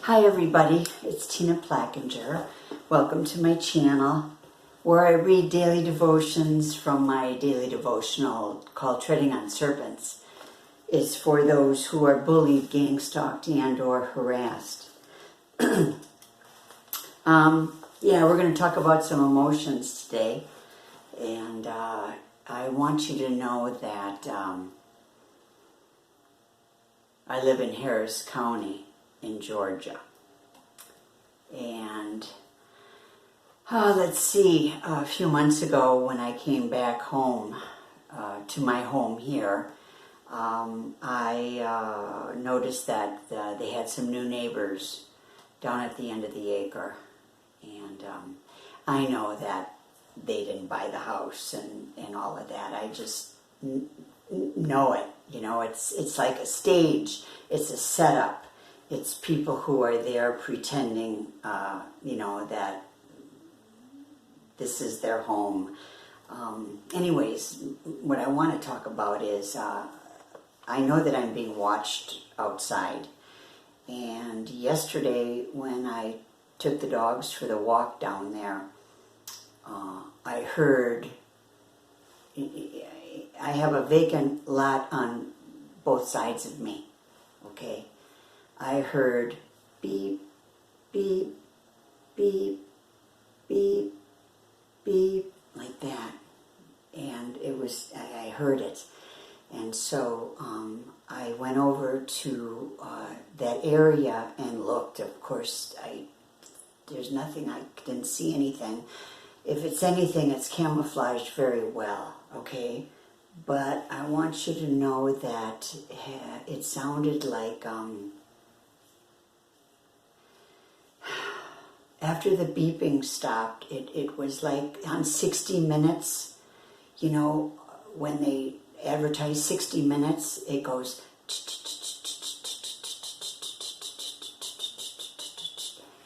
Hi everybody, it's Tina Plackinger. Welcome to my channel where I read daily devotions from my daily devotional called Treading on Serpents. It's for those who are bullied, gang-stalked, and or harassed. We're going to talk about some emotions today. And I want you to know that I live in Harris County in Georgia. And let's see, a few months ago when I came back home to my home here, I noticed that they had some new neighbors down at the end of the acre. And I know that they didn't buy the house and all of that. I just know it. You know, it's like a stage. It's a setup. It's people who are there pretending, that this is their home. Anyways, what I want to talk about is I know that I'm being watched outside. And yesterday when I took the dogs for the walk down there, I heard, I have a vacant lot on both sides of me, okay? I heard beep, beep, beep, beep, beep, like that. And I heard it. And so I went over to that area and looked. Of course, there's nothing, I didn't see anything. If it's anything, it's camouflaged very well, okay? But I want you to know that it sounded like, after the beeping stopped, it was like on 60 Minutes, you know, when they advertise 60 Minutes, it goes,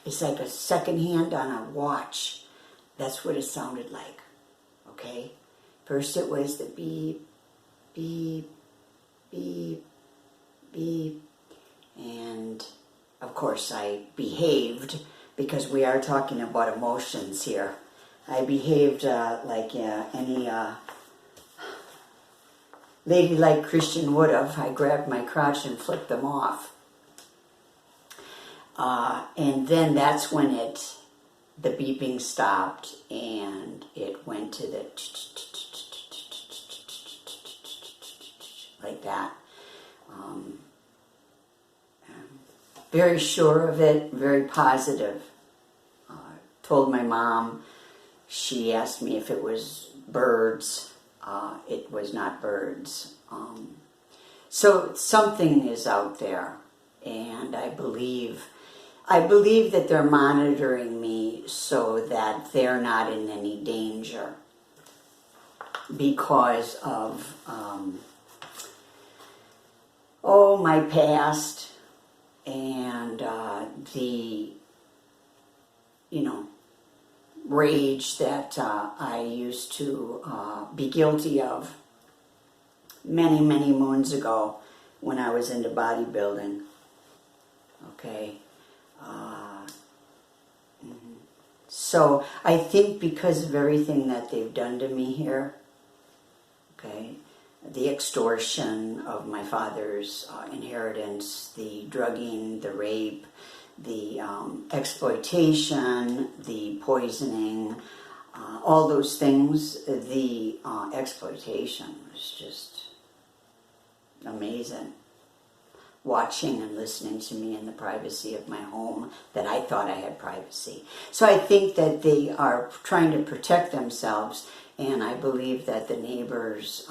it's like a second hand on a watch. That's what it sounded like, okay? First it was the beep, beep, beep, beep, and of course I behaved because we are talking about emotions here. I behaved like any ladylike Christian would have. I grabbed my crotch and flipped them off. And then that's when the beeping stopped and it went to the like that. Very sure of it, very positive. Told my mom, she asked me if it was birds. It was not birds. So something is out there, and I believe that they're monitoring me so that they're not in any danger because of, my past and the, rage that I used to be guilty of many, many moons ago when I was into bodybuilding. Okay. So I think because of everything that they've done to me here, okay, the extortion of my father's inheritance, the drugging, the rape, the exploitation, the poisoning, all those things, the exploitation was just amazing. Watching and listening to me in the privacy of my home that I thought I had privacy. So I think that they are trying to protect themselves, and I believe that the neighbors,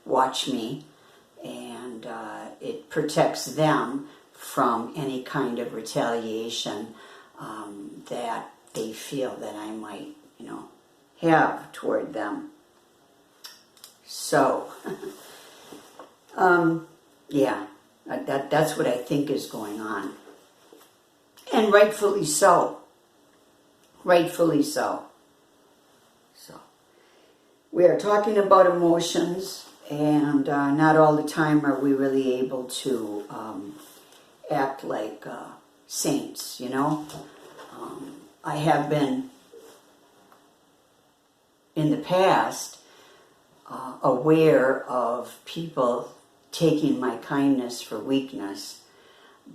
watch me, and it protects them from any kind of retaliation that they feel that I might, have toward them. So, that's what I think is going on. And rightfully so. Rightfully so. So, we are talking about emotions, And not all the time are we really able to act like saints, you know. I have been, in the past, aware of people taking my kindness for weakness,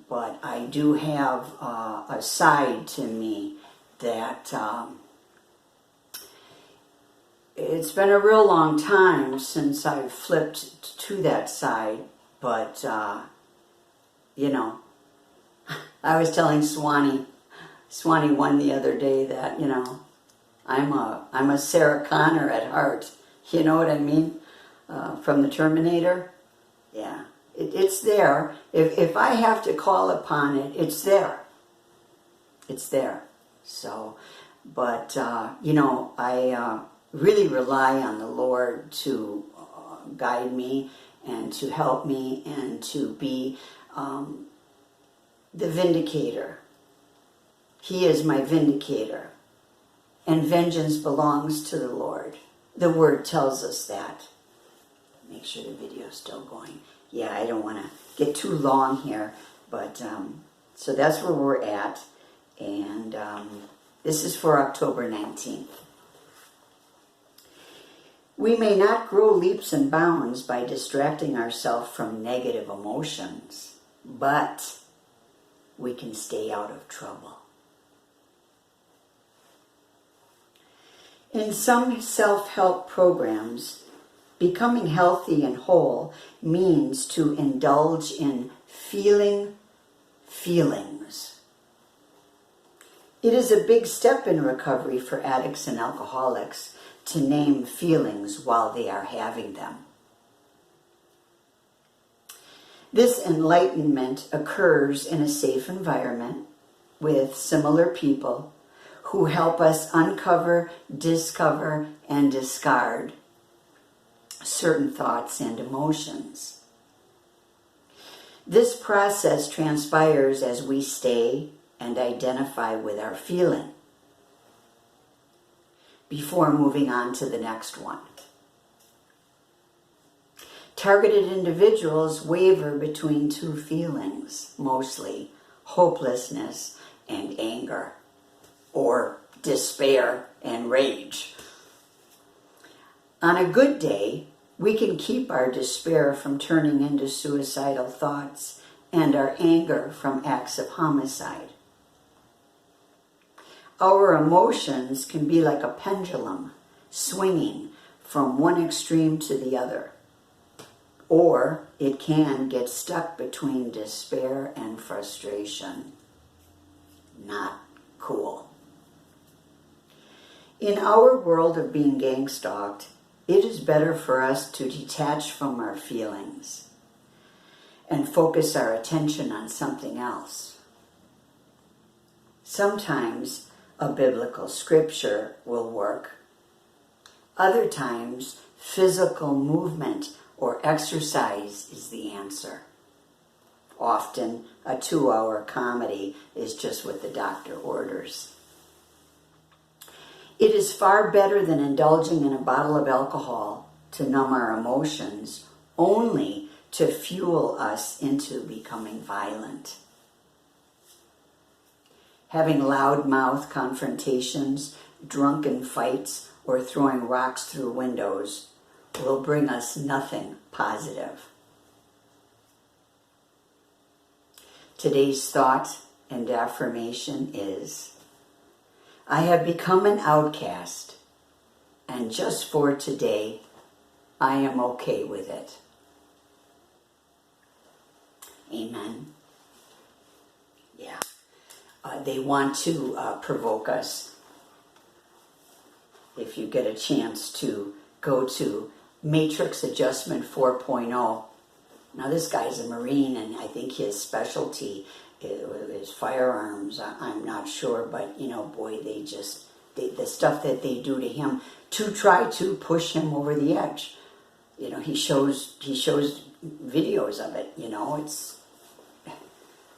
but I do have a side to me that it's been a real long time since I've flipped to that side, but you know, I was telling Swanee one the other day that, you know, I'm a Sarah Connor at heart. You know what I mean? From the Terminator. Yeah, it's there. If I have to call upon it, it's there. It's there. So, but you know, I really rely on the Lord to guide me and to help me and to be the vindicator. He is my vindicator. And vengeance belongs to the Lord. The Word tells us that. Make sure the video's still going. Yeah, I don't want to get too long here. But, so that's where we're at. And this is for October 19th. We may not grow leaps and bounds by distracting ourselves from negative emotions, but we can stay out of trouble. In some self-help programs, becoming healthy and whole means to indulge in feeling feelings. It is a big step in recovery for addicts and alcoholics to name feelings while they are having them. This enlightenment occurs in a safe environment with similar people who help us uncover, discover, and discard certain thoughts and emotions. This process transpires as we stay and identify with our feeling before moving on to the next one. Targeted individuals waver between two feelings, mostly hopelessness and anger, or despair and rage. On a good day, we can keep our despair from turning into suicidal thoughts and our anger from acts of homicide. Our emotions can be like a pendulum, swinging from one extreme to the other. Or it can get stuck between despair and frustration. Not cool. In our world of being gang-stalked, it is better for us to detach from our feelings and focus our attention on something else. Sometimes a biblical scripture will work. Other times, physical movement or exercise is the answer. Often, a 2-hour comedy is just what the doctor orders. It is far better than indulging in a bottle of alcohol to numb our emotions, only to fuel us into becoming violent. Having loud-mouth confrontations, drunken fights, or throwing rocks through windows will bring us nothing positive. Today's thought and affirmation is, I have become an outcast, and just for today, I am okay with it. Amen. Yeah. They want to provoke us. If you get a chance to go to Matrix Adjustment 4.0. Now this guy's a Marine, and I think his specialty is firearms. I'm not sure, but you know, boy, the stuff that they do to him to try to push him over the edge. You know, he shows videos of it. You know, it's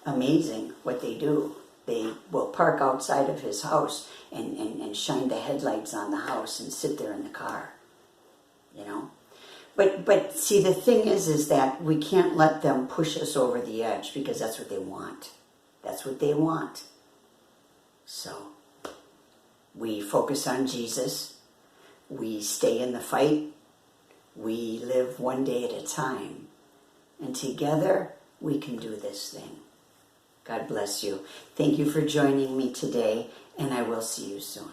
amazing what they do. They will park outside of his house and shine the headlights on the house and sit there in the car. You know, But see, the thing is that we can't let them push us over the edge because that's what they want. That's what they want. So we focus on Jesus. We stay in the fight. We live one day at a time. And together we can do this thing. God bless you. Thank you for joining me today, and I will see you soon.